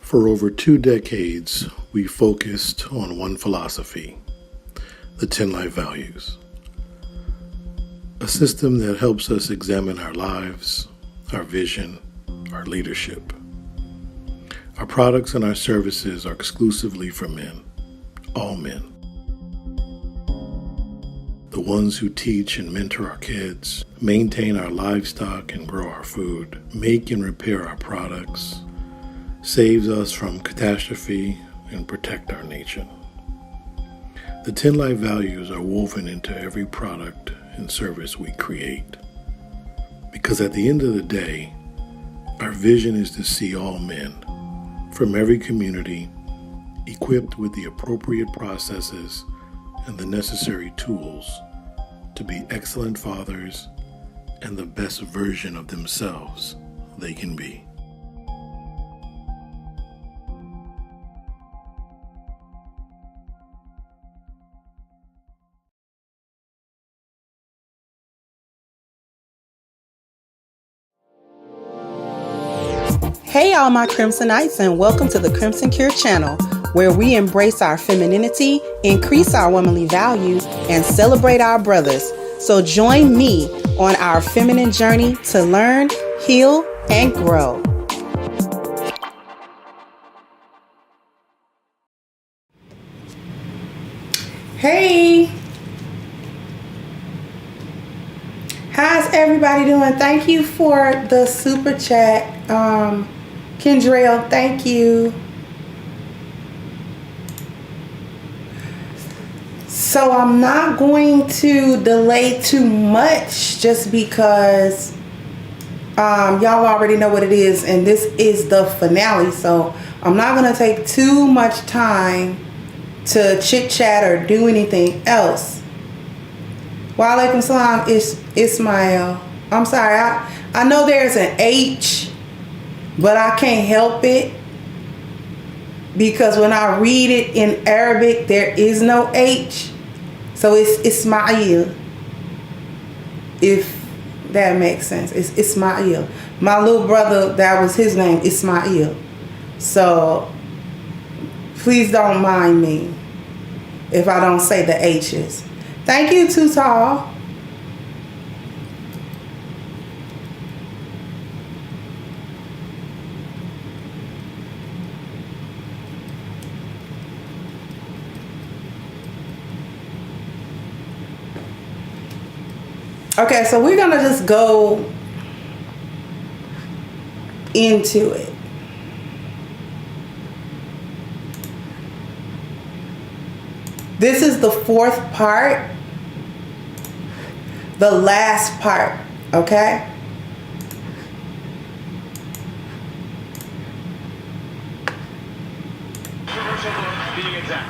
For over 2 decades, we focused on one philosophy, the 10 life values. A system that helps us examine our lives, our vision, our leadership. Our products and our services are exclusively for men, all men. The ones who teach and mentor our kids, maintain our livestock and grow our food, make and repair our products, saves us from catastrophe, and protect our nation. The 10 life values are woven into every product and service we create. Because at the end of the day, our vision is to see all men from every community equipped with the appropriate processes and the necessary tools to be excellent fathers and the best version of themselves they can be. Hey all my Crimsonites, and welcome to the Crimson Cure channel, where we embrace our femininity, increase our womanly values, and celebrate our brothers. So join me on our feminine journey to learn, heal, and grow. Hey! How's everybody doing? Thank you for the super chat. Kendra, thank you. So I'm not going to delay too much just because y'all already know what it is, and this is the finale. So I'm not going to take too much time to chit chat or do anything else. Wa alaikum salam, Ismail. I'm sorry, I know there's an H, but I can't help it because when I read it in Arabic, there is no H. So it's Ismail, if that makes sense. It's Ismail. My little brother, that was his name, Ismail. So please don't mind me if I don't say the H's. Thank you, Too Tall. Okay, so we're gonna just go into it. This is the 4th part, the last part, okay? Being exact.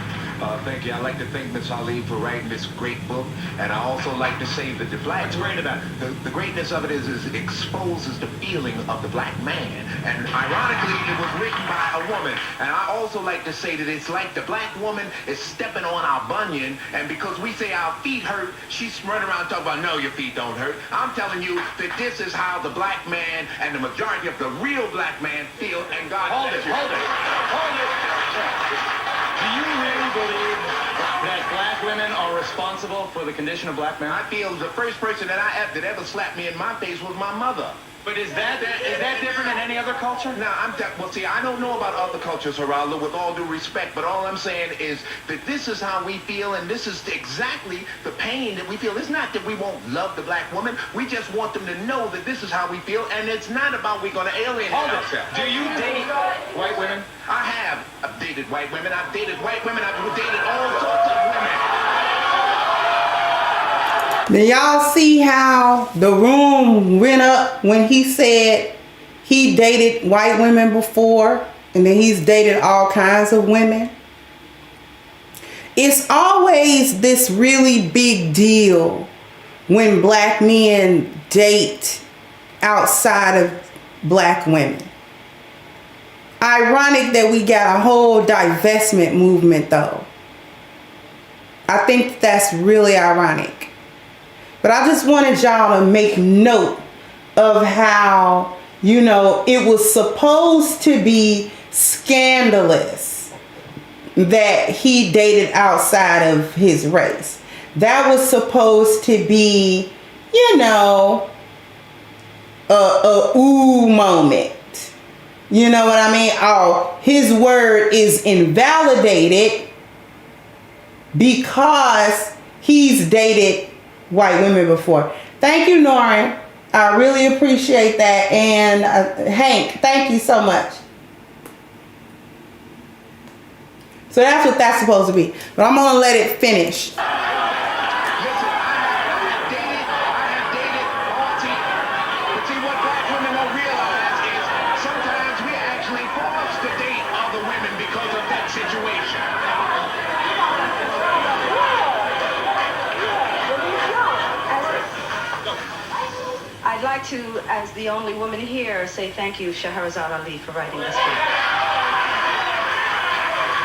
Thank you. I'd like to thank Miss Ali for writing this great book, and I also like to say that the black... What's great about it? The greatness of it is it exposes the feeling of the black man, and ironically, it was written by a woman. And I also like to say that it's like the black woman is stepping on our bunion, and because we say our feet hurt, she's running around talking about, no, your feet don't hurt. I'm telling you that this is how the black man and the majority of the real black man feel, and God... Hold it. Do you really believe that black women are responsible for the condition of black men? I feel the first person that ever slapped me in my face was my mother. But is that different in any other culture? Now, well, see, I don't know about other cultures, Geraldo, with all due respect, but all I'm saying is that this is how we feel, and this is exactly the pain that we feel. It's not that we won't love the black woman. We just want them to know that this is how we feel, and it's not about we're going to alienate ourselves. Do you date white women? I've dated white women. I've dated white women. I've dated all sorts of women. Now y'all see how the room went up when he said he dated white women before, and then he's dated all kinds of women. It's always this really big deal when black men date outside of black women. Ironic that we got a whole divestment movement though. I think that's really ironic. But I just wanted y'all to make note of how, you know, it was supposed to be scandalous that he dated outside of his race. That was supposed to be, you know, a ooh moment. You know what I mean? Oh, his word is invalidated because he's dated white women before. Thank you, Norrin. I really appreciate that. And Hank, thank you so much. So that's what that's supposed to be. But I'm going to let it finish. I'd like to, as the only woman here, say thank you, Shahrazad Ali, for writing this book.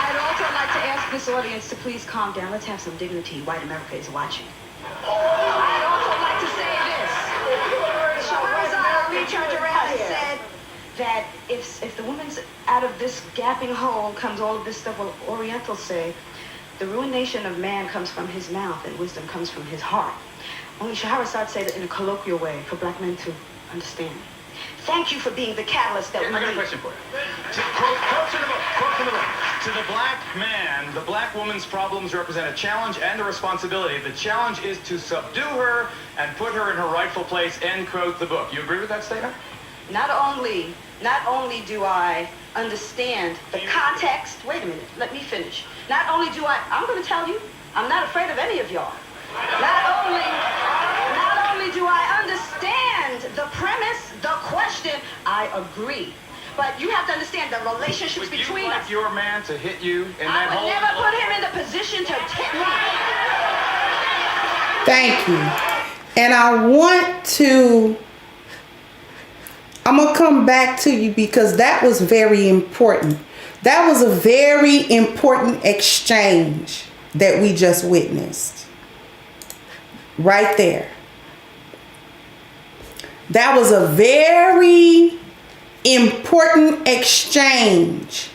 I'd also like to ask this audience to please calm down. Let's have some dignity. White America is watching. I'd also like to say this. Shahrazad Ali turned around and said that if the woman's out of this gaping hole comes all of this stuff, well, Orientals say the ruination of man comes from his mouth and wisdom comes from his heart. Only Shahrazad said it in a colloquial way for black men to understand. Thank you for being the catalyst that we need. I got a question for you. Quote from the book. To the black man, the black woman's problems represent a challenge and a responsibility. The challenge is to subdue her and put her in her rightful place, end quote, the book. You agree with that statement? Not only do I understand the context, wait a minute, let me finish. Not only do I'm going to tell you, I'm not afraid of any of y'all. Not only do I understand the premise, the question, I agree. But you have to understand the relationships between us. Would you like your man to hit you in that hole? I would never put him in the position to tip me. Thank you. And I'm going to come back to you because that was very important. That was a very important exchange that we just witnessed. Right there. That was a very important exchange.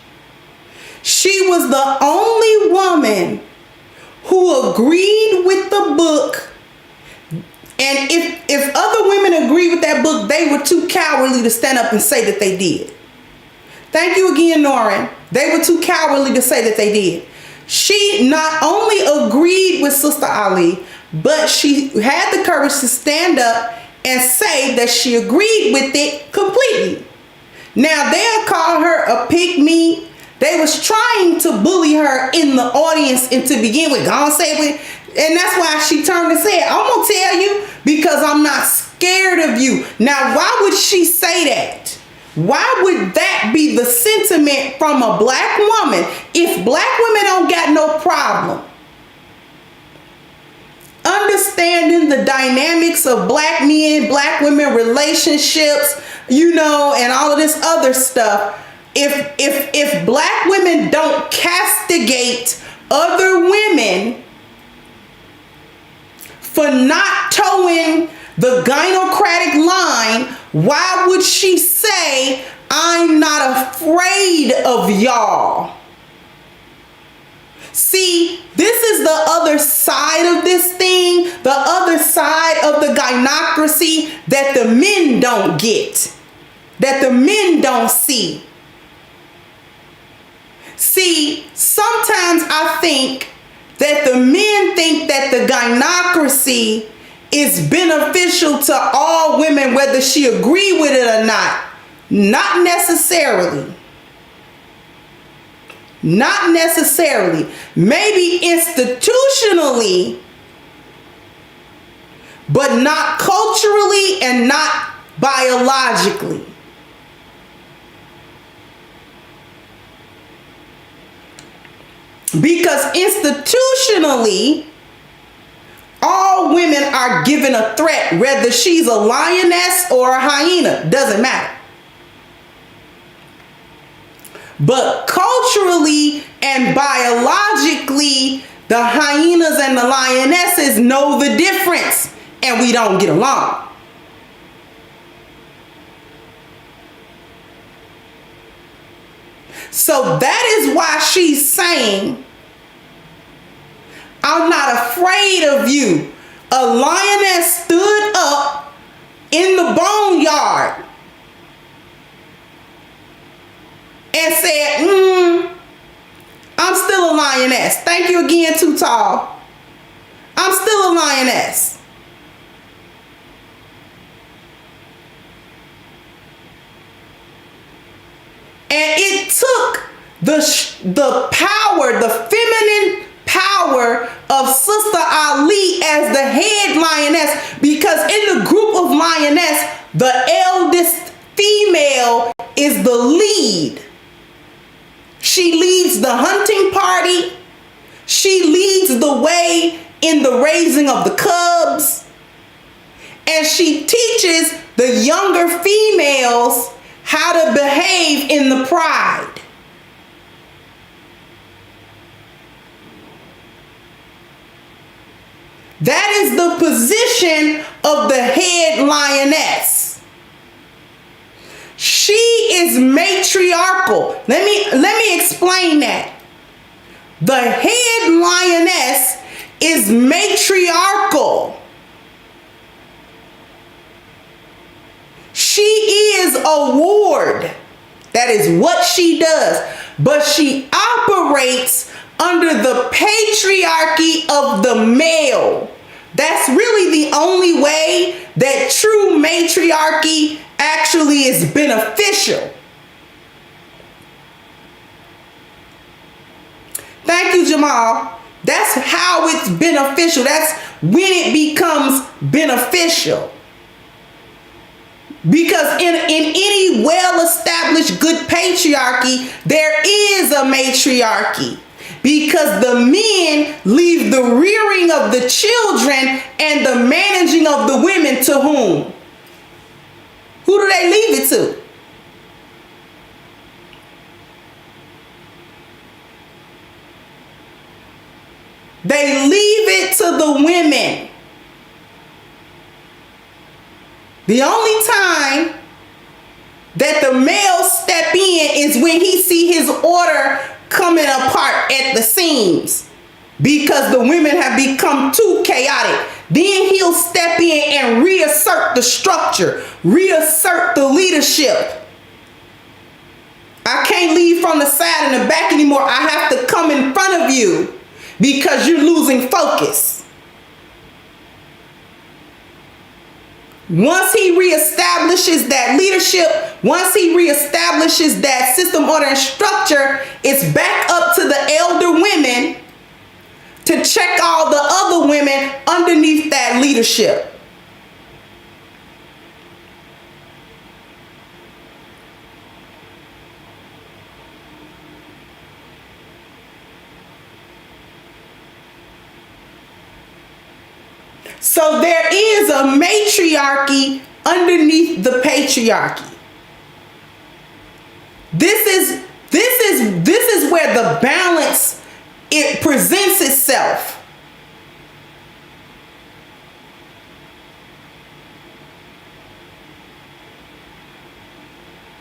She was the only woman who agreed with the book. And if other women agreed with that book, they were too cowardly to stand up and say that they did. Thank you again, Norrin. They were too cowardly to say that they did. She not only agreed with Sister Ali, but she had the courage to stand up and say that she agreed with it completely. Now, they'll call her a pick-me. They was trying to bully her in the audience and to begin with. Gonna say it. And that's why she turned and said, I'm going to tell you because I'm not scared of you. Now, why would she say that? Why would that be the sentiment from a black woman if black women don't got no problem understanding the dynamics of black men, black women relationships, you know, and all of this other stuff? If black women don't castigate other women for not towing the gynocratic line, why would she say, I'm not afraid of y'all? See, this is the other side of this thing, the other side of the gynocracy that the men don't get, that the men don't see. See, sometimes I think that the men think that the gynocracy is beneficial to all women, whether she agree with it or not. Not necessarily. Not necessarily. Maybe institutionally, but not culturally and not biologically. Because institutionally, all women are given a threat, whether she's a lioness or a hyena, doesn't matter. But culturally and biologically, the hyenas and the lionesses know the difference, and we don't get along. So that is why she's saying, I'm not afraid of you. A lioness stood up in the boneyard and said, I'm still a lioness. Thank you again, Too Tall. I'm still a lioness. And it took the power, the feminine power of Sister Ali as the head lioness, because in the group of lioness, the eldest female is the lead. She leads the hunting party. She leads the way in the raising of the cubs. And she teaches the younger females how to behave in the pride. That is the position of the head lioness. She is matriarchal. Let me explain that. The head lioness is matriarchal. She is a ward. That is what she does. But she operates under the patriarchy of the male. That's really the only way that true matriarchy actually is beneficial. Thank you, Jamal. That's how it's beneficial. That's when it becomes beneficial. Because in any well-established good patriarchy, there is a matriarchy. Because the men leave the rearing of the children and the managing of the women to whom? Who do they leave it to? They leave it to the women. The only time that the males step in is when he see his order coming apart at the seams because the women have become too chaotic. Then he'll step in and reassert the structure, reassert the leadership. I can't lead from the side and the back anymore. I have to come in front of you because you're losing focus. Once he reestablishes that leadership, once he reestablishes that system, order, and structure, it's back up to the elder women to check all the other women underneath that leadership. So there is a matriarchy underneath the patriarchy. This is where the balance it presents itself.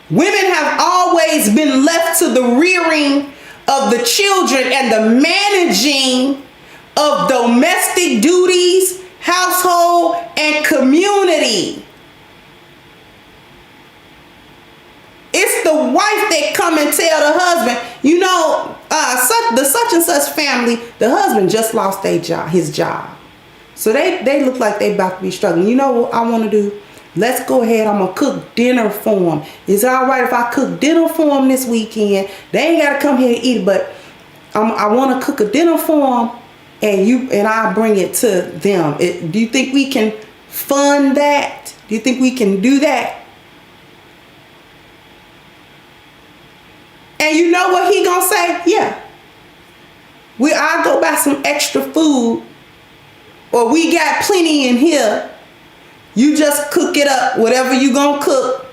Women have always been left to the rearing of the children and the managing of domestic duties, household, and community. It's the wife that come and tell the husband, you know, the such and such family, the husband just lost his job. So they look like they about to be struggling. You know what I want to do? Let's go ahead. I'm going to cook dinner for them. Is it all right if I cook dinner for them this weekend? They ain't got to come here to eat, but I want to cook a dinner for them. And I'll bring it to them. Do you think we can fund that? Do you think we can do that? And you know what he gonna say? Yeah. I'll go buy some extra food, or we got plenty in here. You just cook it up, whatever you gonna cook.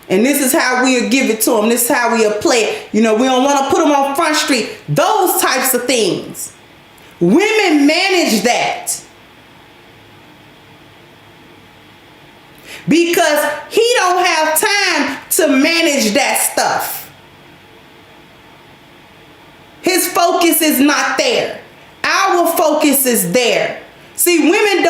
And this is how we'll give it to them. This is how we'll play it. You know, we don't want to put them on Front Street. Those types of things. Women manage that because he don't have time to manage that stuff. focus is not there. Our focus is there. See, women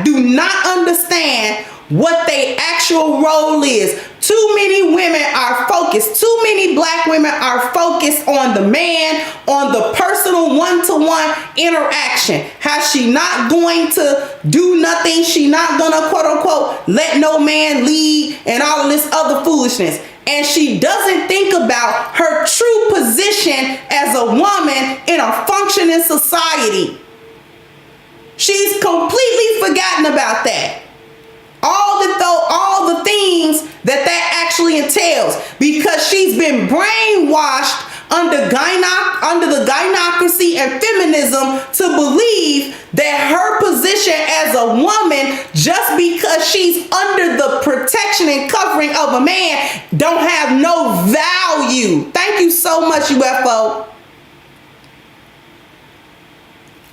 do not understand what their actual role is. Too many women are focused. Too many black women are focused on the man, on the personal one-to-one interaction. How she not going to do nothing. She not gonna quote unquote let no man lead and all of this other foolishness. And she doesn't think about her true position as a woman in a functioning society. She's completely forgotten about that. All the things that actually entails, because she's been brainwashed under the gynocracy and feminism to believe that her position as a woman, just because she's under the protection and covering of a man, don't have no value. Thank you so much, UFO.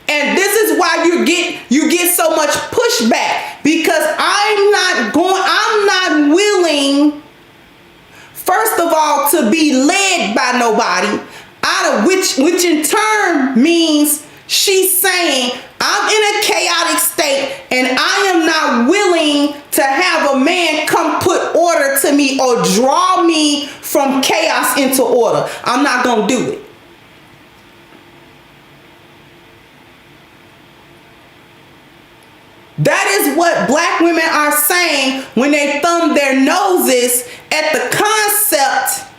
And this is why you get so much pushback, because I'm not willing, first of all, to be led by nobody, out of which in turn means she's saying I'm in a chaotic state and I am not willing to have a man come put order to me or draw me from chaos into order. I'm not gonna do it. That is what black women are saying when they thumb their noses at the concept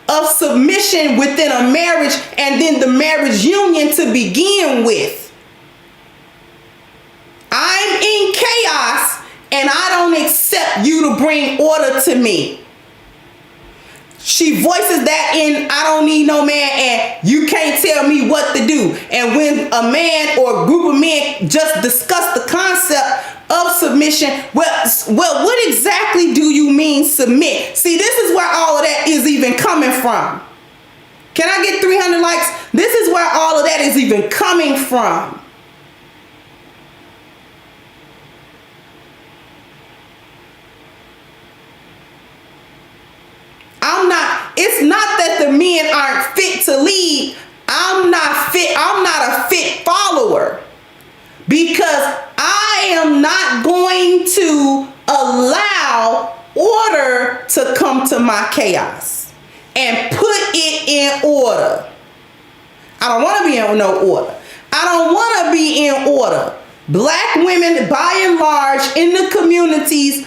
of submission within a marriage and then the marriage union to begin with. I'm in chaos and I don't accept you to bring order to me. She voices that in "I don't need no man and you can't tell me what to do." And when a man or a group of men just discuss the concept of submission, well, what exactly do you mean submit? See, this is where all of that is even coming from. Can I get 300 likes? This is where all of that is even coming from. It's not that the men aren't fit to lead. I'm not a fit follower, because I am not going to allow order to come to my chaos and put it in order. I don't want to be in no order. I don't want to be in order. Black women, by and large, in the communities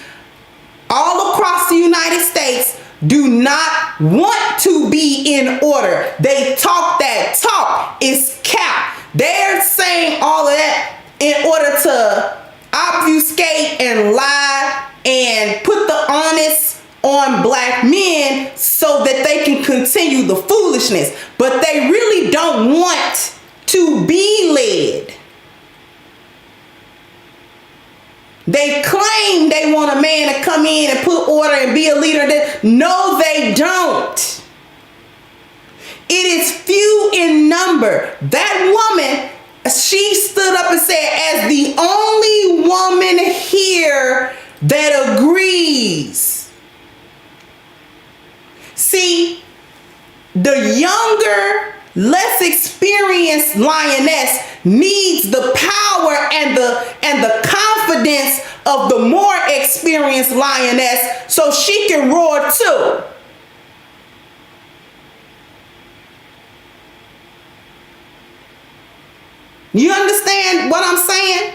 all across the United States, do not want to be in order. They talk that talk. It's cap. They're saying all of that in order to obfuscate and lie and put the onus on black men so that they can continue the foolishness. But they really don't want to be led. They claim they want a man to come in and put order and be a leader. No, they don't. It is few in number. That woman, she stood up and said, as the only woman here that agrees. See, the younger, less experienced lioness needs the power and the confidence of the more experienced lioness so she can roar too. You understand what I'm saying?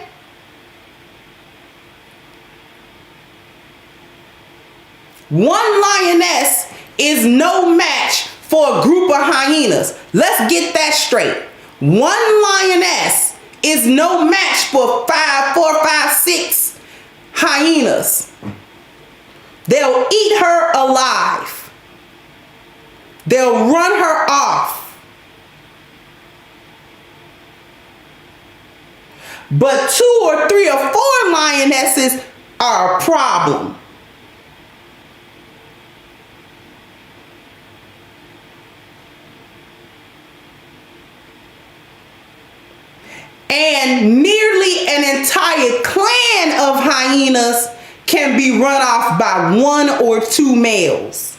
One lioness is no match for a group of hyenas. Let's get that straight. One lioness is no match for 4, 5, 6 hyenas. They'll eat her alive. They'll run her off. But 2 or 3 or 4 lionesses are a problem. And nearly an entire clan of hyenas can be run off by 1 or 2 males.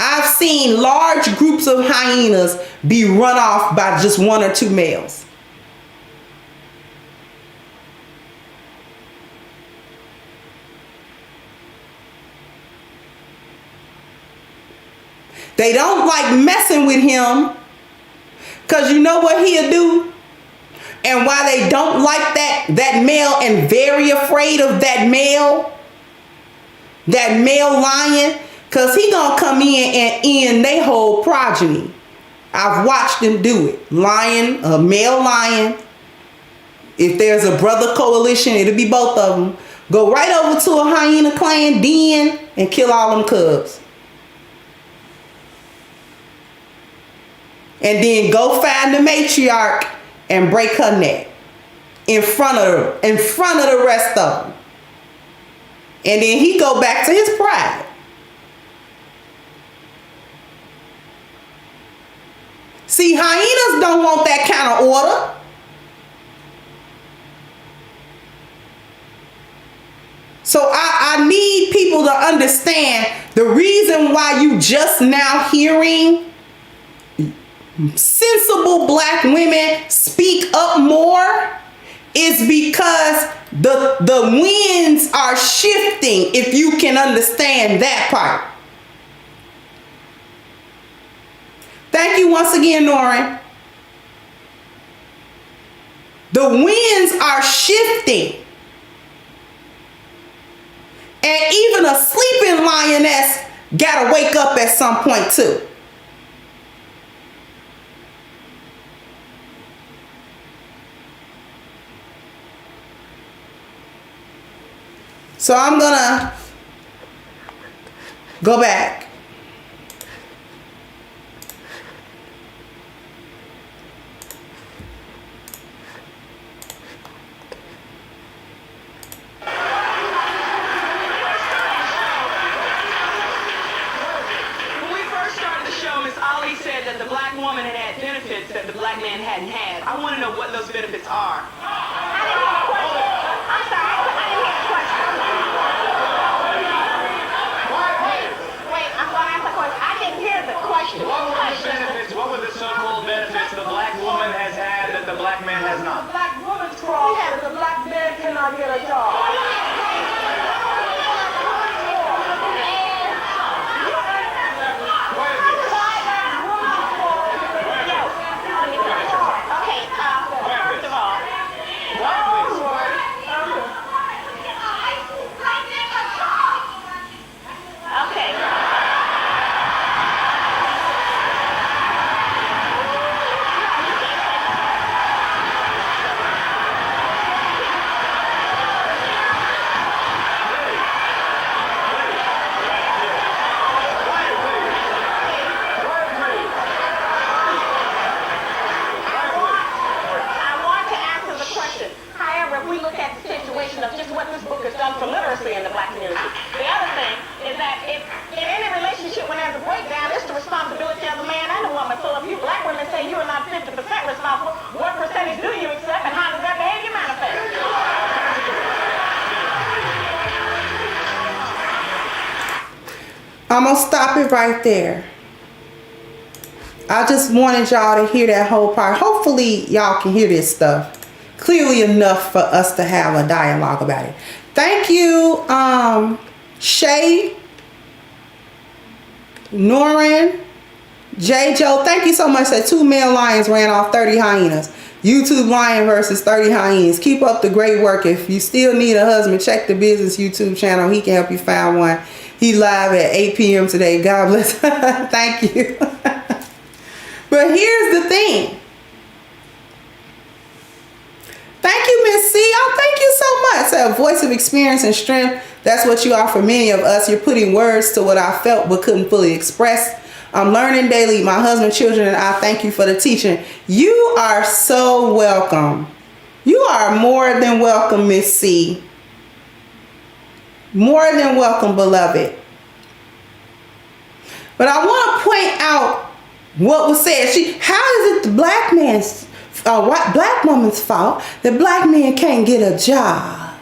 I've seen large groups of hyenas be run off by just one or two males. They don't like messing with him because you know what he'll do? And why they don't like that male and very afraid of that male lion, because he gonna come in and end their whole progeny. I've watched them do it. Lion, a male lion. If there's a brother coalition, it'll be both of them. Go right over to a hyena clan den and kill all them cubs. And then go find the matriarch and break her neck in front of the rest of them. And then he go back to his pride. See, hyenas don't want that kind of order. So I need people to understand the reason why you just now hearing sensible black women speak up more is because the winds are shifting, if you can understand that part. Thank you once again, Norrin. The winds are shifting. And even a sleeping lioness gotta wake up at some point too. So I'm gonna go back. When we first started the show, Miss Ali said that the black woman had benefits that the black man hadn't had. I want to know what those benefits are. What were the so-called benefits the black woman has had that the black man has not? The black woman's problem is the black man cannot get a job. First of all, of just what this book has done for literacy in the black community. The other thing is that if in any relationship when there's a breakdown, it's the responsibility of the man and the woman. So if you black women say you are not 50% responsible, what percentage do you accept and how does that behavior manifest? I'm gonna stop it right there. I just wanted y'all to hear that whole part. Hopefully y'all can hear this stuff clearly enough for us to have a dialogue about it. Thank you, Shay, Norrin, J. Joe. Thank you so much. That 2 male lions ran off 30 hyenas. YouTube lion versus 30 hyenas. Keep up the great work. If you still need a husband, check the business YouTube channel. He can help you find one. He live at 8 p.m. today. God bless. Thank you. But here's the thing. Thank you, Miss C. Oh, thank you so much. A voice of experience and strength. That's what you are for many of us. You're putting words to what I felt but couldn't fully express. I'm learning daily. My husband, children, and I thank you for the teaching. You are so welcome. You are more than welcome, Miss C. More than welcome, beloved. But I want to point out what was said. How is it the black man's black woman's fault that black men can't get a job?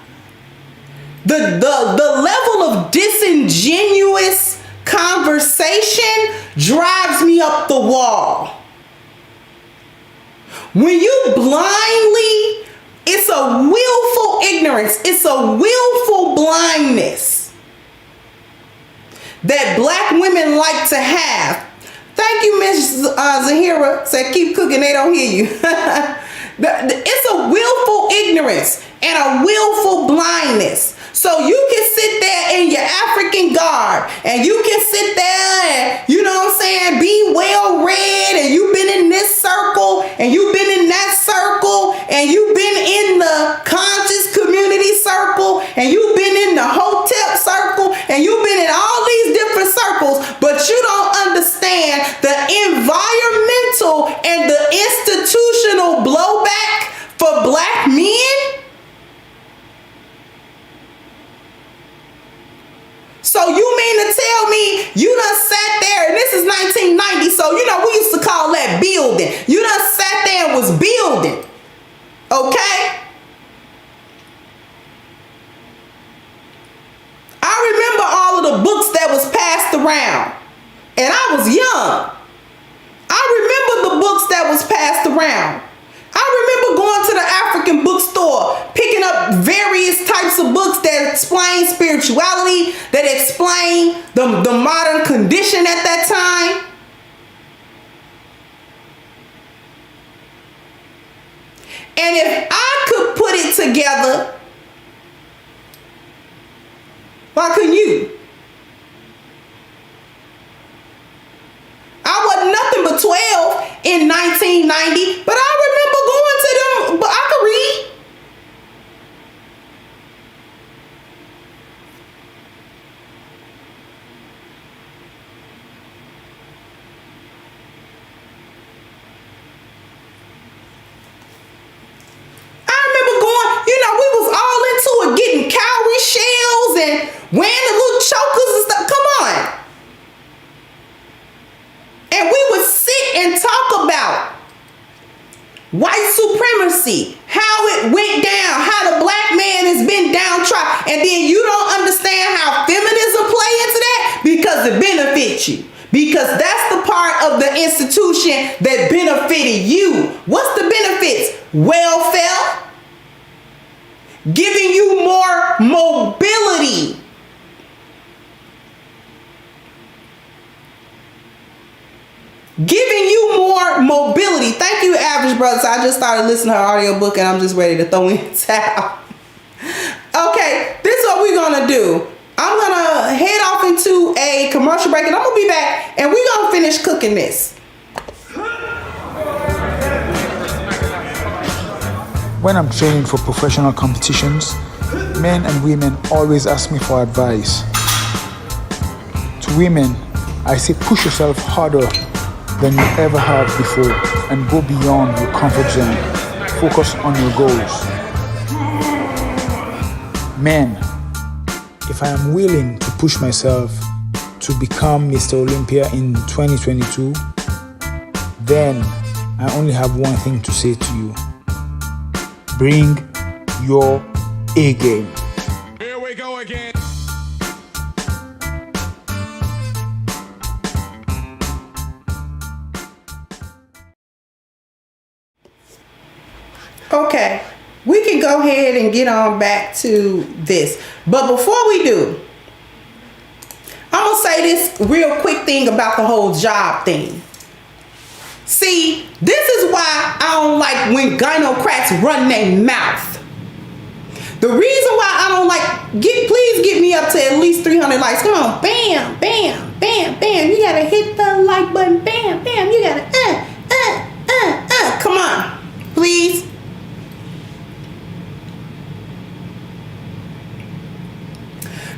The level of disingenuous conversation frustration drives me up the wall. When you blindly, it's a willful ignorance. It's a willful blindness that black women like to have. Thank you, Miss Zahira. Said keep cooking, they don't hear you. It's a willful ignorance and a willful blindness. So you can sit there in your African garb and you can sit there and, you know what I'm saying, be well read, and you've been in this circle and you've been in that circle and you've been in the conscious community circle and you've been in the hotep circle and you've been in all these different circles, but you don't understand the environmental and the institutional blowback for black men. So you mean to tell me you done sat there, and this is 1990, so you know we used to call that building. You done sat there and was building, okay? I remember all of the books that was passed around, and I was young. I remember the books that was passed around. I remember going to the African bookstore, picking up various types of books that explain spirituality, that explain the modern condition at that time. And if I could put it together, why couldn't you? I wasn't nothing but 12 in 1990, but I remember going to them, but I could read. I remember going, you know, we was all into it, getting cowrie shells and wearing the little chokers and stuff. Come on. And we would sit and talk about white supremacy, how it went down, how the black man has been downtrodden. And then you don't understand how feminism play into that because it benefits you. Because that's the part of the institution that benefited you. What's the benefits? Welfare. Giving you more mobility. Giving you more mobility. Thank you, Average Brothers. I just started listening to her audiobook and I'm just ready to throw in the towel. Okay, this is what we're gonna do. I'm gonna head off into a commercial break and I'm gonna be back and we're gonna finish cooking this. When I'm training for professional competitions, men and women always ask me for advice. To women, I say push yourself harder than you ever have before and go beyond your comfort zone. Focus on your goals. Men, if I am willing to push myself to become Mr. Olympia in 2022, then I only have one thing to say to you. Bring your A game. Here we go again. Okay, we can go ahead and get on back to this. But before we do, I'm going to say this real quick thing about the whole job thing. See, this is why I don't like when gynocrats run their mouth. The reason why I don't like, please get me up to at least 300 likes. Come on, bam, bam, bam, bam. You got to hit the like button, bam, bam. You got to, come on, please.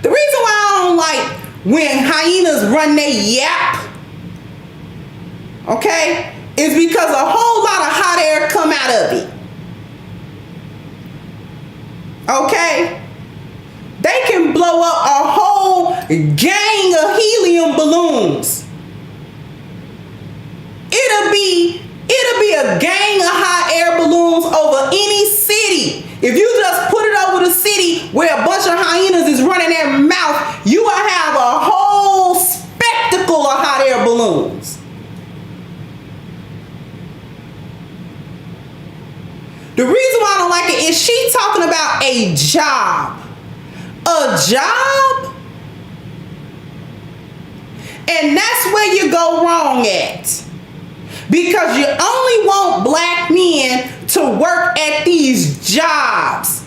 The reason why I don't like when hyenas run their yap, okay, is because a whole lot of hot air come out of it. Okay? They can blow up a whole gang of helium balloons. It'll be a gang of hot air balloons over any city. If you just put it over the city where a bunch of hyenas is running their mouth, you will have a whole spectacle of hot she talking about a job. A job? And that's where you go wrong at. Because you only want black men to work at these jobs.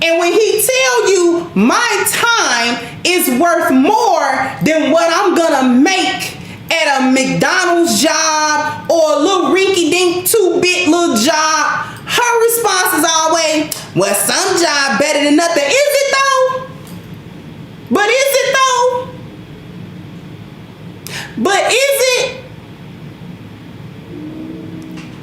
And when he tell you my time is worth more than what I'm gonna make at a McDonald's job or a little rinky-dink 2-bit little job, her response is always, well, some job better than nothing. Is it though? But is it though? But is it?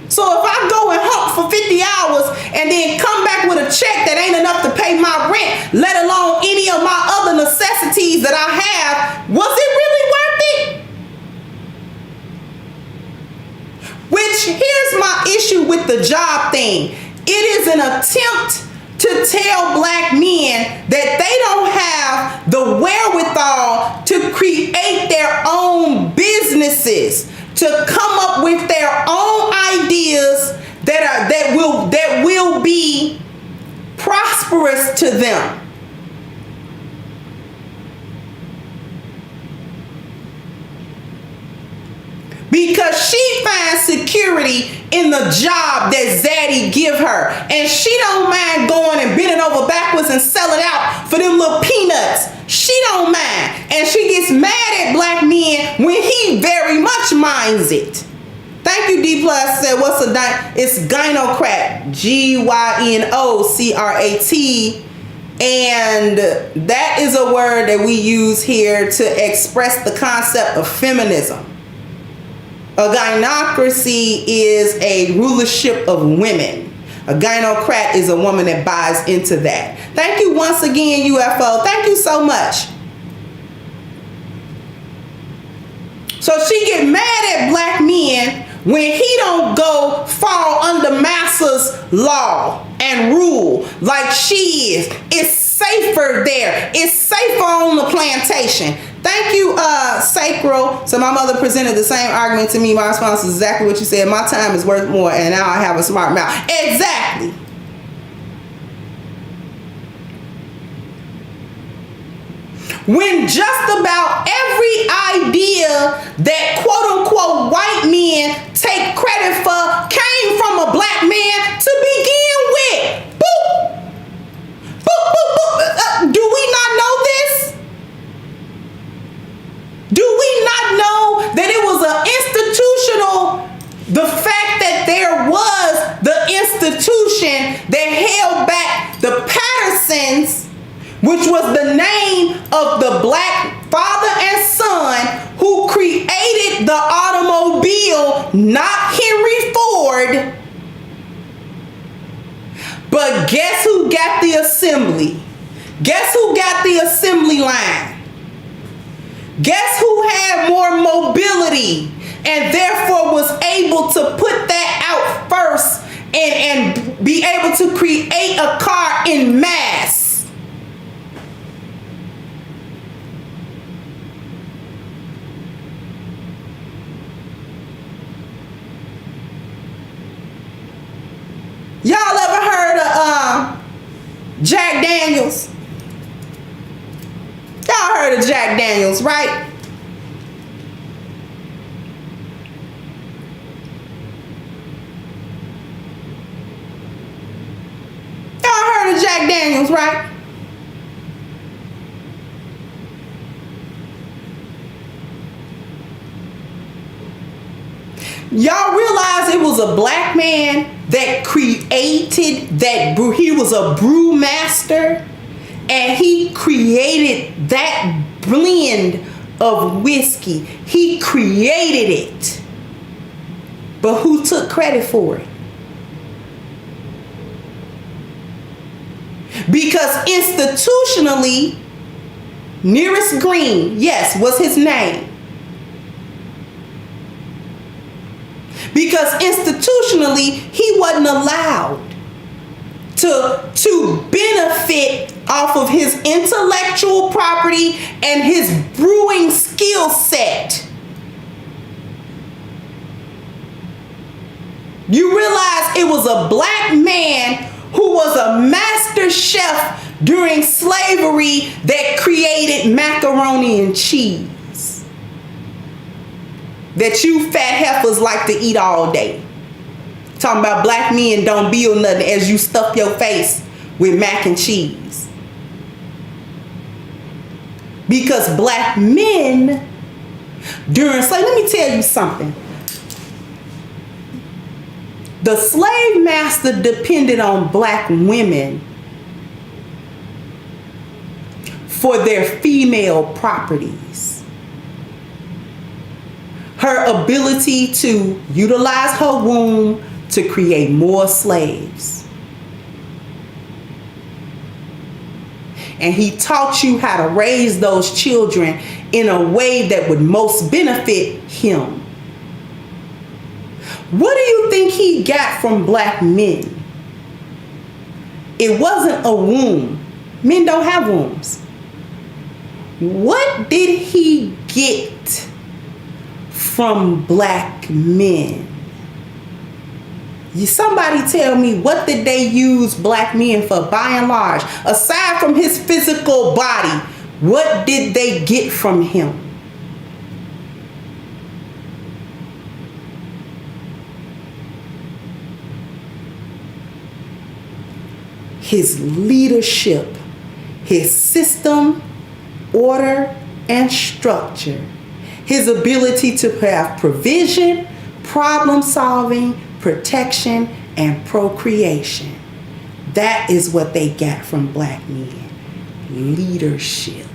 So if I go and hump for 50 hours and then come back with a check that ain't enough to pay my rent, let alone any of my other necessities that I have, was it really worth it? Which, here's my issue with the job thing. It is an attempt to tell black men that they don't have the wherewithal to create their own businesses, to come up with their own ideas that will be prosperous to them. Because she finds security in the job that Zaddy give her. And she don't mind going and bending over backwards and selling out for them little peanuts. She don't mind. And she gets mad at black men when he very much minds it. Thank you, D Plus said, what's a it's gynocrat. Gynocrat. And that is a word that we use here to express the concept of feminism. A gynocracy is a rulership of women. A gynocrat is a woman that buys into that. Thank you once again, UFO. Thank you so much. So she get mad at black men when he don't go fall under massa's law and rule like she is. It's safer there. It's safer on the plantation. Thank you, Sacral. So my mother presented the same argument to me. My response is exactly what you said. My time is worth more, and now I have a smart mouth. Exactly. When just about every idea that quote-unquote white men take credit for came from a black man to begin with. Boop. Boop, boop, boop. Do we not know this? Do we not know that it was an institutional, the fact that there was the institution that held back the Pattersons, which was the name of the black father and son who created the automobile, not Henry Ford. But guess who got the assembly? Guess who got the assembly line? Guess who had more mobility and therefore was able to put that out first and be able to create a car in mass? Y'all ever heard of Jack Daniels? Y'all heard of Jack Daniels, right? Y'all heard of Jack Daniels, right? Y'all realize it was a black man that created that brew. He was a brewmaster, and he created that blend of whiskey. He created it. But who took credit for it? Because institutionally, Nearest Green, yes, was his name. Because institutionally, he wasn't allowed to benefit off of his intellectual property and his brewing skill set. You realize it was a black man who was a master chef during slavery that created macaroni and cheese that you fat heifers like to eat all day. Talking about black men don't build nothing as you stuff your face with mac and cheese. Because black men during slavery, let me tell you something. The slave master depended on black women for their female properties. Her ability to utilize her womb to create more slaves. And he taught you how to raise those children in a way that would most benefit him. What do you think he got from black men? It wasn't a womb. Men don't have wombs. What did he get from black men? Somebody tell me, what did they use black men for by and large? Aside from his physical body, what did they get from him? His leadership, his system, order, and structure. His ability to have provision, problem solving, protection, and procreation. That is what they got from black men. Leadership.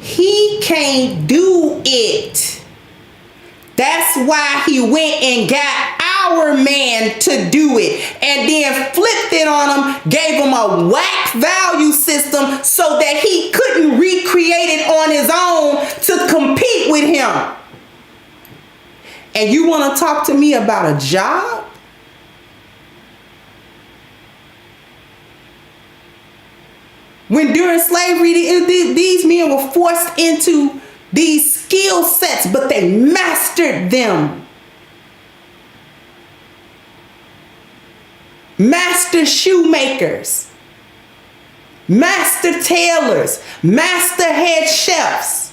He can't do it. That's why he went and got our man to do it and then flipped it on him, gave him a whack value system so that he couldn't recreate it on his own to compete with him. And you want to talk to me about a job? When during slavery, these men were forced into these skill sets, but they mastered them. Master shoemakers, master tailors, master head chefs,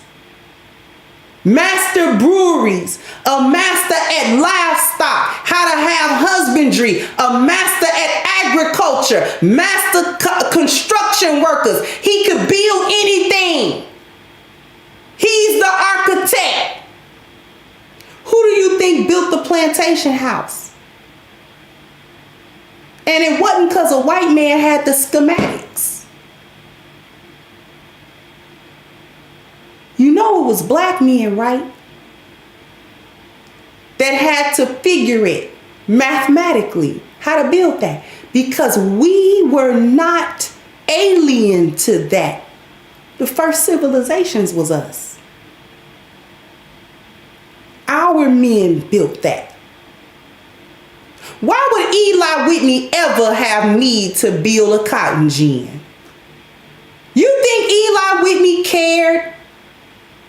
master breweries, a master at livestock, how to have husbandry, a master at agriculture, master construction workers. He could build anything. He's the architect. Who do you think built the plantation house? And it wasn't because a white man had the schematics. You know it was black men, right? That had to figure it mathematically, how to build that. Because we were not alien to that. The first civilizations was us. Our men built that. Why would Eli Whitney ever have need to build a cotton gin? You think Eli Whitney cared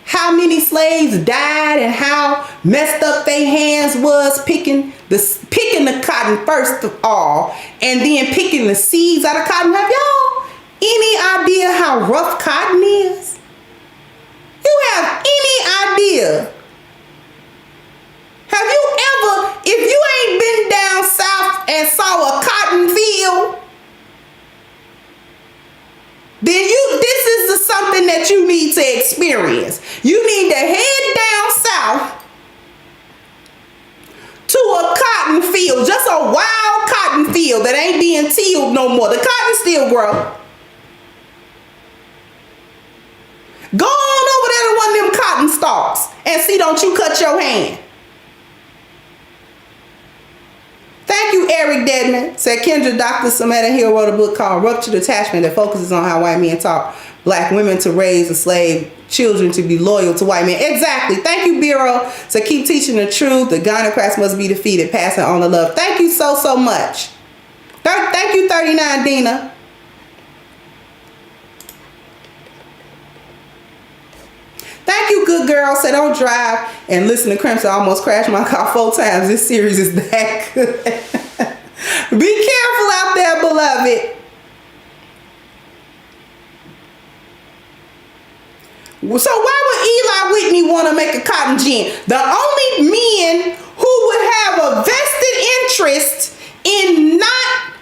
how many slaves died and how messed up their hands was picking the cotton first of all, and then picking the seeds out of cotton? Have y'all any idea how rough cotton is? You have any idea? Have you ever, if you ain't been down south and saw a cotton field, then this is something that you need to experience. You need to head down south to a cotton field, just a wild cotton field that ain't being tilled no more. The cotton still grow. Go on over there to one of them cotton stalks and see, don't you cut your hand. Thank you, Eric Dedman. Said Kendra, Dr. Samantha Hill wrote a book called Ruptured Attachment that focuses on how white men taught black women to raise enslaved children to be loyal to white men. Exactly. Thank you, Bureau. So keep teaching the truth. The gynocracy must be defeated. Passing on the love. Thank you so much. Thank you, 39 Dina. Thank you, good girl. Say don't drive and listen to Crimson. I almost crashed my car 4 times. This series is that good. Be careful out there, beloved. So why would Eli Whitney want to make a cotton gin? The only men who would have a vested interest in not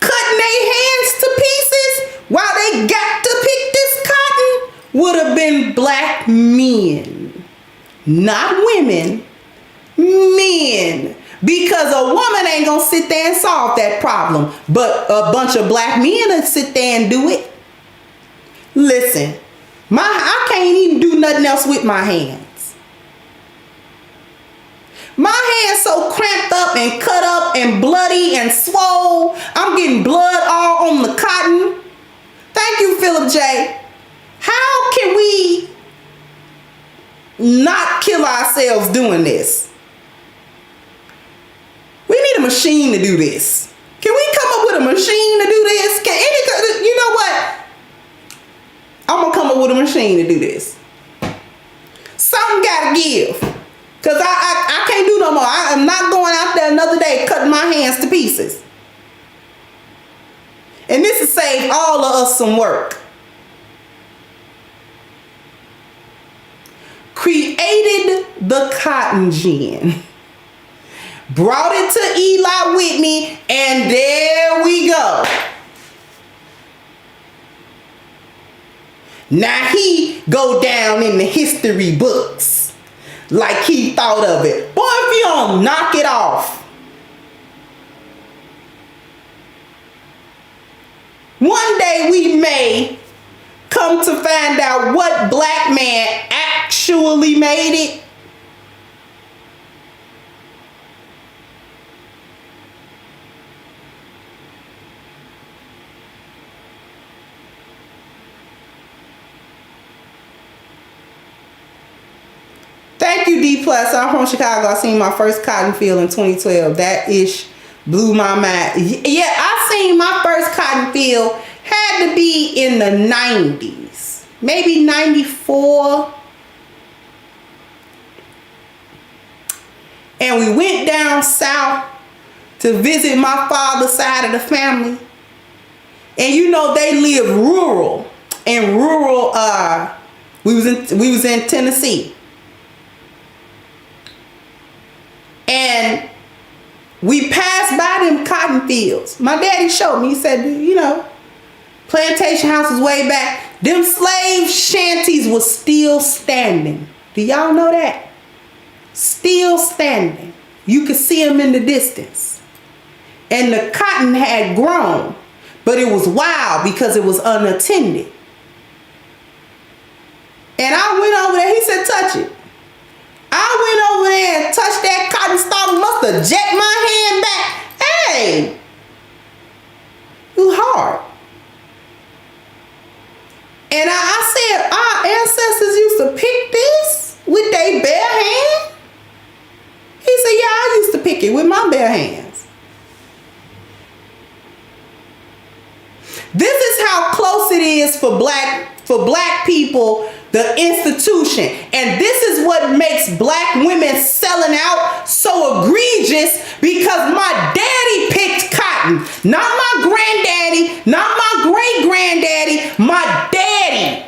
cutting their hands to pieces while they got to pick this cotton would have been black men, not women, men. Because a woman ain't gonna sit there and solve that problem, but a bunch of black men will sit there and do it. Listen, I can't even do nothing else with my hands. My hands so cramped up and cut up and bloody and swole. I'm getting blood all on the cotton. Thank you, Philip J. How can we not kill ourselves doing this? We need a machine to do this. Can we come up with a machine to do this? You know what? I'm gonna come up with a machine to do this. Something gotta give. Cause I can't do no more. I am not going out there another day cutting my hands to pieces. And this will save all of us some work. Created the cotton gin. Brought it to Eli Whitney, and there we go. Now he go down in the history books like he thought of it. Boy, if you don't knock it off. One day we may come to find out what black man actually made it. Thank you, D+. I'm from Chicago. I seen my first cotton field in 2012. That ish blew my mind. Yeah, I seen my first cotton field had to be in the 90s. Maybe 94. And we went down south to visit my father's side of the family. And you know, they live rural. And rural, we was in Tennessee. And we passed by them cotton fields. My daddy showed me. He said, you know, plantation houses way back. Them slave shanties was still standing. Do y'all know that? Still standing. You could see them in the distance. And the cotton had grown. But it was wild because it was unattended. And I went over there. He said, touch it. I went over there and touched that cotton stalk. Must have jacked my hand back. Hey, it was hard. And I said, our ancestors used to pick this with their bare hand. He said, yeah, I used to pick it with my bare hands. This is how close it is for black people, the institution. And this is what makes black women selling out so egregious, because my daddy picked cotton. Not my granddaddy, not my great granddaddy, my daddy.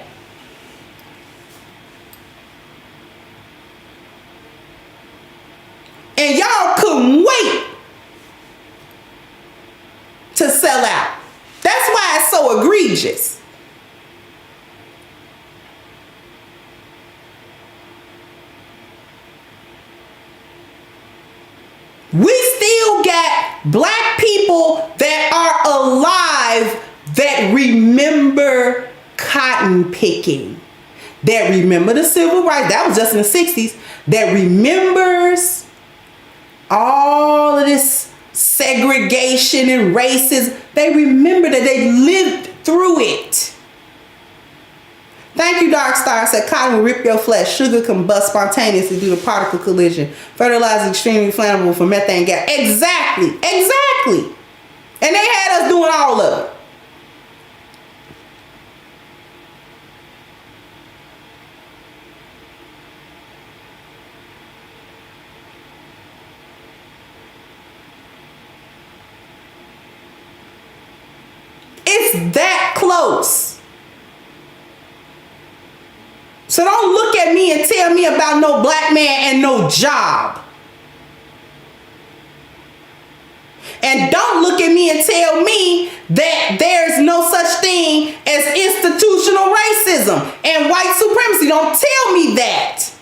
And y'all couldn't wait to sell out. That's why it's so egregious. We still got black people that are alive that remember cotton picking, that remember the civil rights. That was just in the 60s. That remembers all of this segregation and racism. They remember that they lived through it. Thank you, Dark Star. Said cotton will rip your flesh. Sugar combust spontaneously due to particle collision. Fertilizer is extremely flammable for methane gas. Exactly. Exactly. And they had us doing all of it. It's that close. So don't look at me and tell me about no black man and no job. And don't look at me and tell me that there's no such thing as institutional racism and white supremacy. Don't tell me that.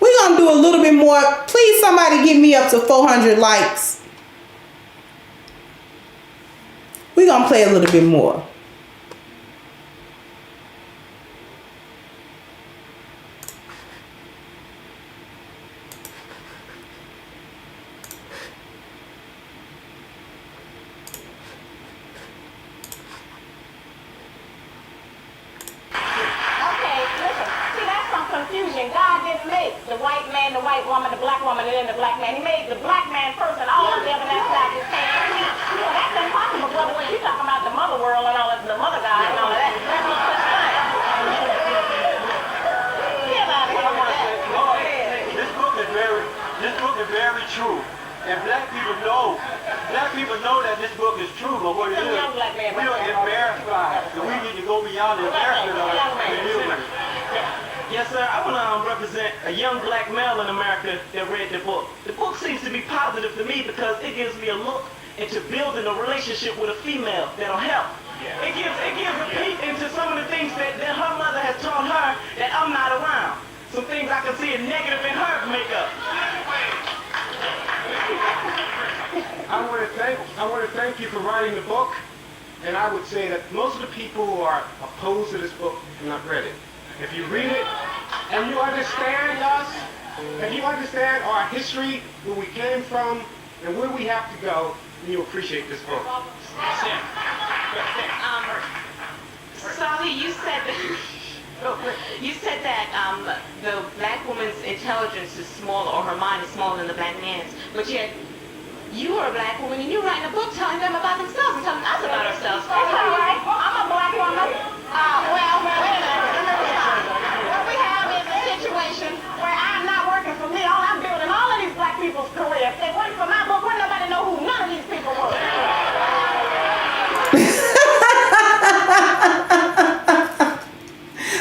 We're going to do a little bit more. Please, somebody get me up to 400 likes. We're going to play a little bit more. God didn't make the white man, the white woman, the black woman, and then the black man. He made the black man first, and all of the other nationalities came after him. You know, that's impossible, brother, when you talking about the mother world and all that, the mother God and all of that. There's no such thing. This book is very true. And black people know that this book is true, but what it is, we are Americanized, and we need to go beyond the American community. Yes, sir. I want to represent a young black male in America that read the book. The book seems to be positive to me because it gives me a look into building a relationship with a female that'll help. It gives a peek into some of the things that her mother has taught her that I'm not around. Some things I can see are negative in her makeup. I want to thank you for writing the book, and I would say that most of the people who are opposed to this book have not read it. If you read it and you understand us, if you understand our history, where we came from, and where we have to go, then you appreciate this book. Sally, you said that the black woman's intelligence is smaller, or her mind is smaller than the black man's, but yet you are a black woman and you're writing a book telling them about themselves and telling us about ourselves. That's all right. I'm a black woman. Well, wait a minute. What we have is a situation where I'm not working for me. I'm building all of these black people's careers. If it wasn't for my book, wouldn't nobody know who none of these people were.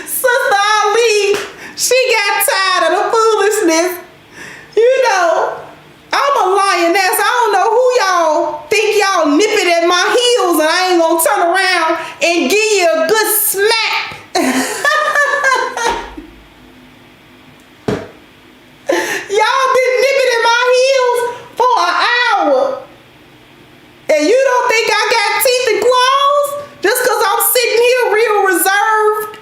Sister Ali, she got tired of the foolishness. You know, I'm a lioness. I don't know who y'all think y'all nipping at my heels, and I ain't gonna turn around and give you a good smack. Y'all been nipping at my heels for an hour, and you don't think I got teeth and claws just because I'm sitting here real reserved?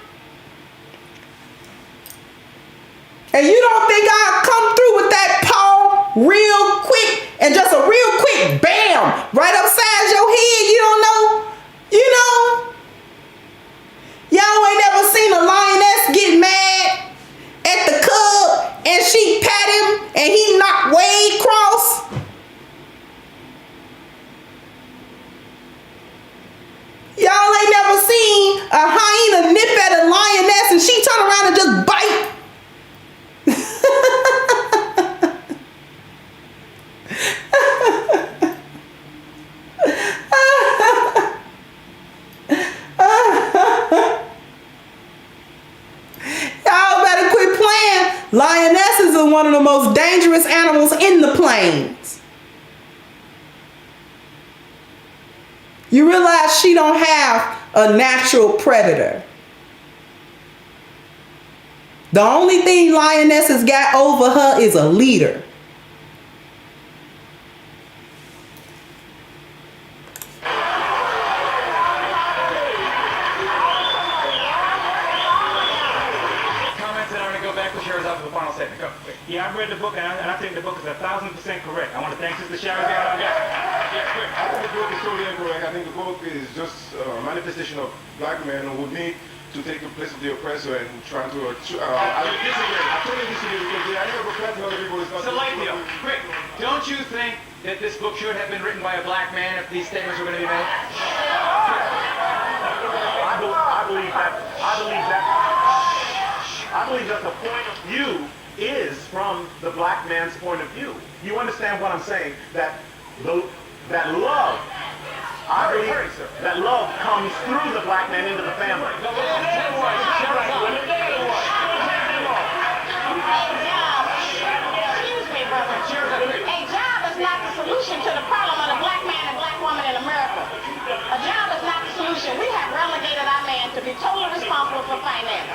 And you don't think I'll come through with that paw real quick and just a real quick bam right upside your head? You don't know? You know? Y'all ain't never seen a lioness get mad at the cub and she pat him and he knocked way across? Y'all ain't never seen a hyena nip at a lioness and she turn around and just bite? Y'all better quit playing. Lionesses are one of the most dangerous animals in the plains. You realize she don't have a natural predator. The only thing lionesses got over her is a leader. Yeah, I've read the book, and I think the book is 1,000% correct. I want to thank Sister Shahrazad Ali. I think the book is totally incorrect. I think the book is just a manifestation of black men, and with me, to take the place of the oppressor and trying to... I disagree. I totally disagree because the idea of oppressing other people is not... Salatio, quick, don't you think that this book should have been written by a black man if these statements were going to be made? I believe that the point of view is from the black man's point of view. You understand what I'm saying? That love, I believe that love comes through the black man into the family. Excuse me, brother. A job is not the solution to the problem of the black man and black woman in America. A job is not the solution. We have relegated our man to be totally responsible for finance.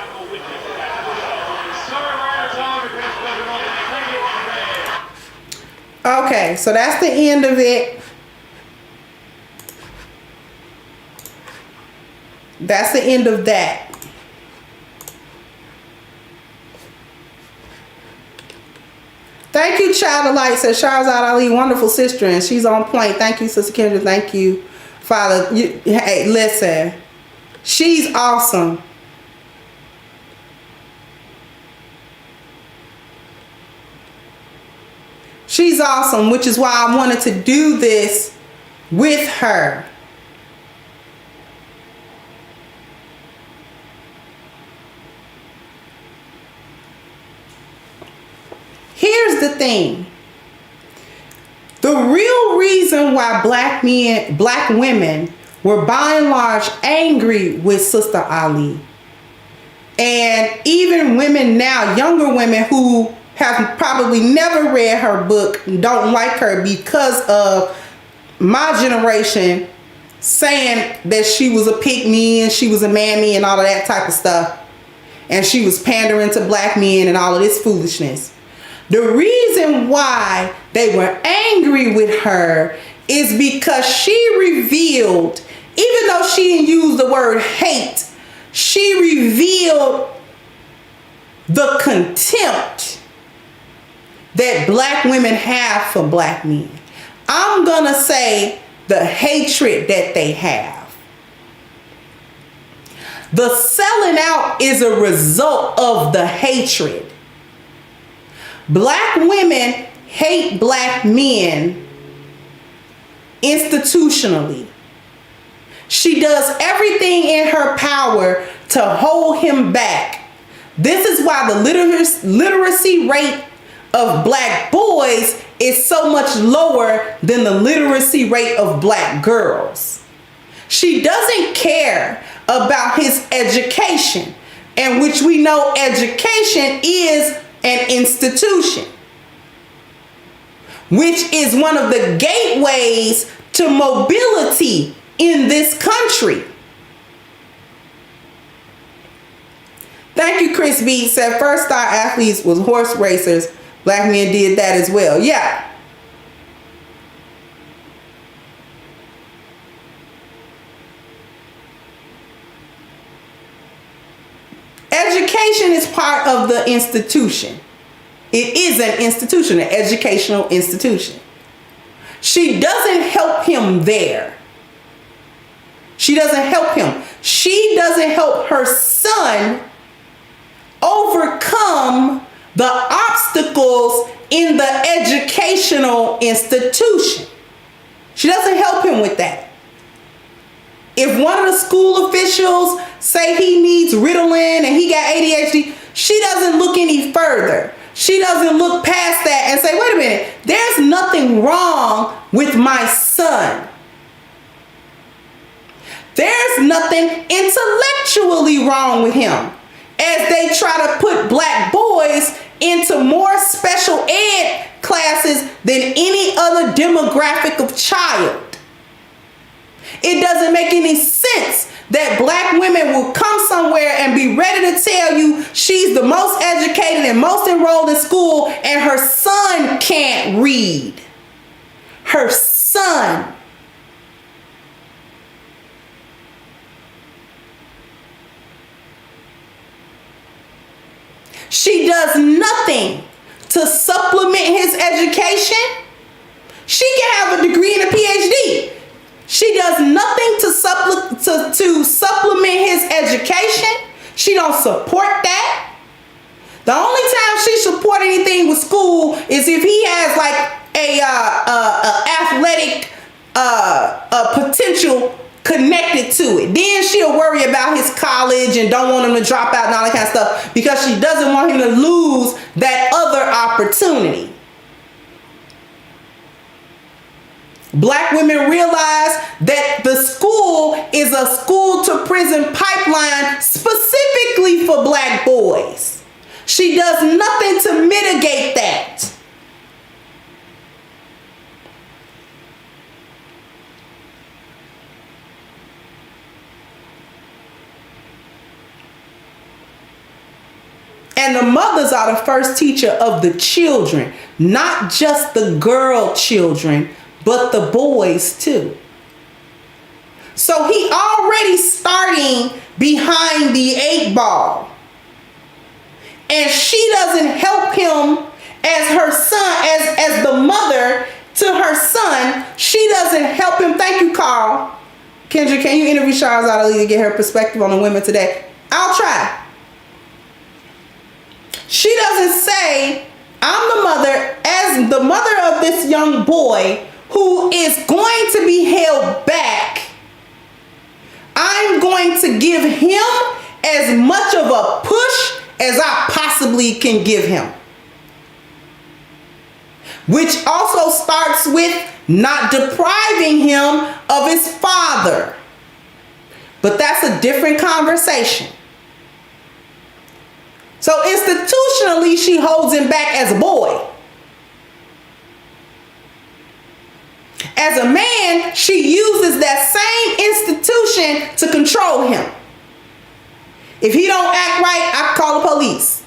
Okay, so that's the end of it. That's the end of that. Thank you, Child of Light, says Shahrazad Ali, wonderful sister, and she's on point. Thank you, Sister Kendra. Thank you, Father. Hey, listen, she's awesome. She's awesome, which is why I wanted to do this with her. Here's the thing. The real reason why black women were by and large angry with Sister Ali, and even women now, younger women who have probably never read her book, don't like her because of my generation saying that she was a pick-me and she was a mammy and all of that type of stuff, and she was pandering to black men and all of this foolishness. The reason why they were angry with her is because she revealed, even though she didn't use the word hate, she revealed the contempt that black women have for black men. I'm gonna say the hatred that they have. The selling out is a result of the hatred. Black women hate black men institutionally. She does everything in her power to hold him back. This is why the literacy rate of black boys is so much lower than the literacy rate of black girls. She doesn't care about his education, and which we know education is an institution, which is one of the gateways to mobility in this country. Thank you, Chris B. Said first star athletes was horse racers. Black men did that as well. Yeah. Education is part of the institution. It is an institution, an educational institution. She doesn't help him there. She doesn't help him. She doesn't help her son overcome the obstacles in the educational institution. She doesn't help him with that. If one of the school officials say he needs Ritalin and he got ADHD, she doesn't look any further. She doesn't look past that and say, wait a minute, there's nothing wrong with my son. There's nothing intellectually wrong with him. As they try to put black boys into more special ed classes than any other demographic of child. It doesn't make any sense that black women will come somewhere and be ready to tell you she's the most educated and most enrolled in school, and her son can't read. Her son. She does nothing to supplement his education. She can have a degree and a PhD. She does nothing to supplement his education. She don't support that. The only time she support anything with school is if he has like a athletic potential connected to it. Then she'll worry about his college and don't want him to drop out and all that kind of stuff because she doesn't want him to lose that other opportunity. Black women realize that the school is a school to prison pipeline specifically for black boys. She does nothing to mitigate that. And the mothers are the first teacher of the children, not just the girl children, but the boys too. So he already starting behind the 8 ball. And she doesn't help him as her son, as the mother to her son. She doesn't help him. Thank you, Carl. Kendra, can you interview Shahrazad Ali to get her perspective on the women today? I'll try. She doesn't say, I'm the mother, as the mother of this young boy who is going to be held back. I'm going to give him as much of a push as I possibly can give him. Which also starts with not depriving him of his father. But that's a different conversation. So institutionally, she holds him back as a boy. As a man, she uses that same institution to control him. If he don't act right, I can call the police.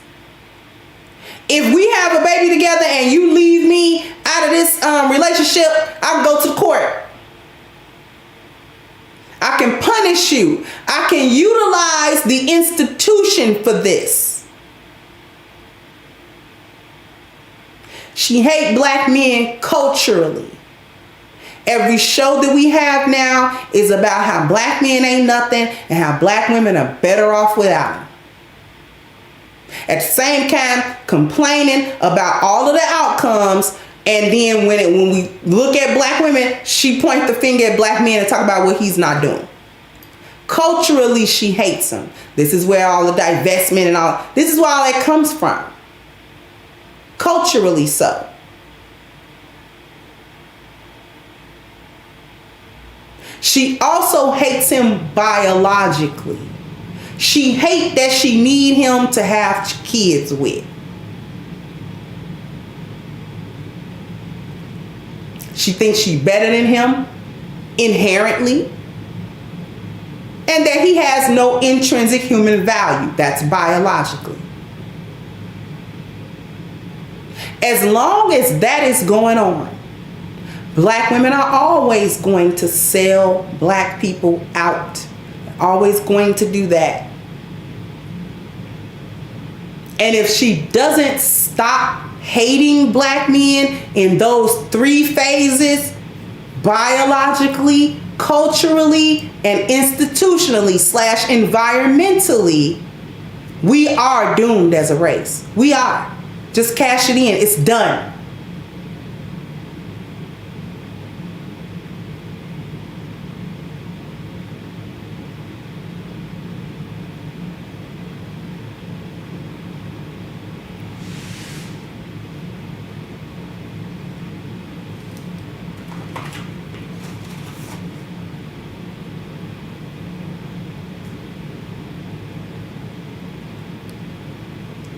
If we have a baby together and you leave me out of this relationship, I can go to the court. I can punish you. I can utilize the institution for this. She hates black men culturally. Every show that we have now is about how black men ain't nothing and how black women are better off without them. At the same time, complaining about all of the outcomes, and then when we look at black women, she points the finger at black men and talk about what he's not doing. Culturally, she hates him. This is where all the divestment and all, this is where all that comes from. Culturally so. She also hates him biologically. She hates that she need him to have kids with. She thinks she's better than him inherently. And that he has no intrinsic human value. That's biologically. As long as that is going on, black women are always going to sell black people out. Always going to do that. And if she doesn't stop hating black men in those 3 phases, biologically, culturally, and institutionally / environmentally, we are doomed as a race. We are. Just cash it in. It's done.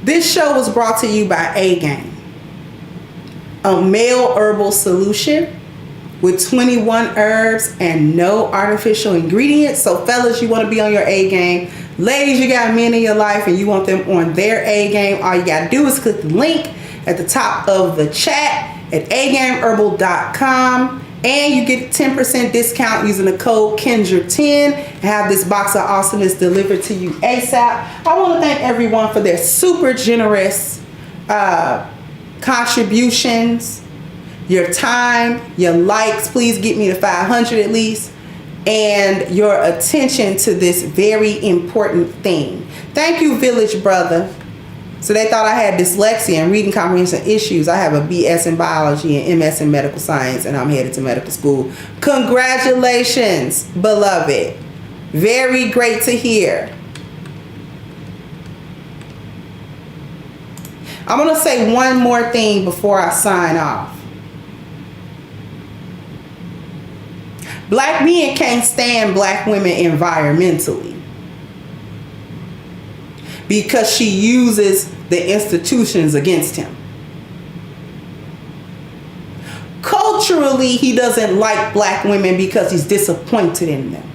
This show was brought to you by A-Game, a male herbal solution with 21 herbs and no artificial ingredients. So fellas, you want to be on your A-game. Ladies, you got men in your life and you want them on their A-game. All you got to do is click the link at the top of the chat at agameherbal.com. And you get 10% discount using the code Kendra10. Have this box of awesomeness delivered to you ASAP. I want to thank everyone for their super generous contributions, your time, your likes. Please get me to 500 at least. And your attention to this very important thing. Thank you, Village Brother. So they thought I had dyslexia and reading comprehension issues. I have a BS in biology and MS in medical science, and I'm headed to medical school. Congratulations, beloved. Very great to hear. I'm going to say one more thing before I sign off. Black men can't stand black women environmentally because she uses the institutions against him. Culturally, he doesn't like black women because he's disappointed in them.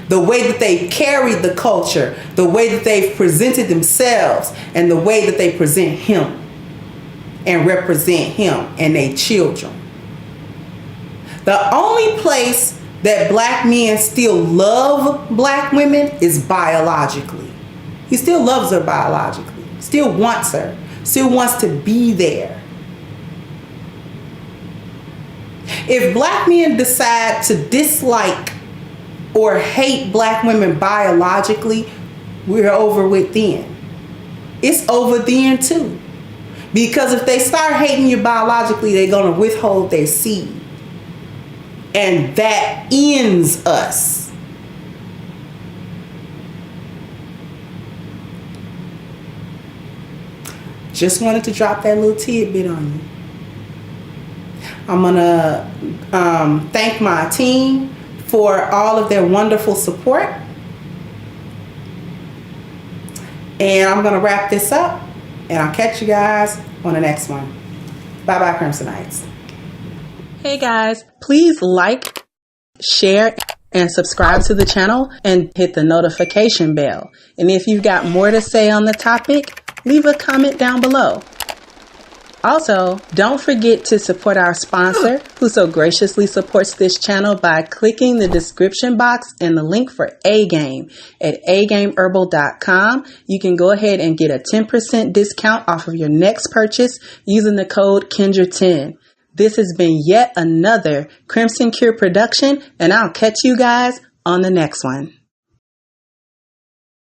The way that they carried the culture, the way that they've presented themselves, and the way that they present him and represent him and their children. The only place that black men still love black women is biologically. He still loves her biologically, still wants her, still wants to be there. If black men decide to dislike or hate black women biologically, we're over with then. It's over then too. Because if they start hating you biologically, they're going to withhold their seed. And that ends us. Just wanted to drop that little tidbit on you. I'm going to thank my team for all of their wonderful support. And I'm going to wrap this up. And I'll catch you guys on the next one. Bye-bye, Crimsonites. Hey guys, please like, share, and subscribe to the channel and hit the notification bell. And if you've got more to say on the topic, leave a comment down below. Also, don't forget to support our sponsor, who so graciously supports this channel by clicking the description box and the link for A-Game at agameherbal.com. You can go ahead and get a 10% discount off of your next purchase using the code Kendra10. This has been yet another Crimson Cure production, and I'll catch you guys on the next one.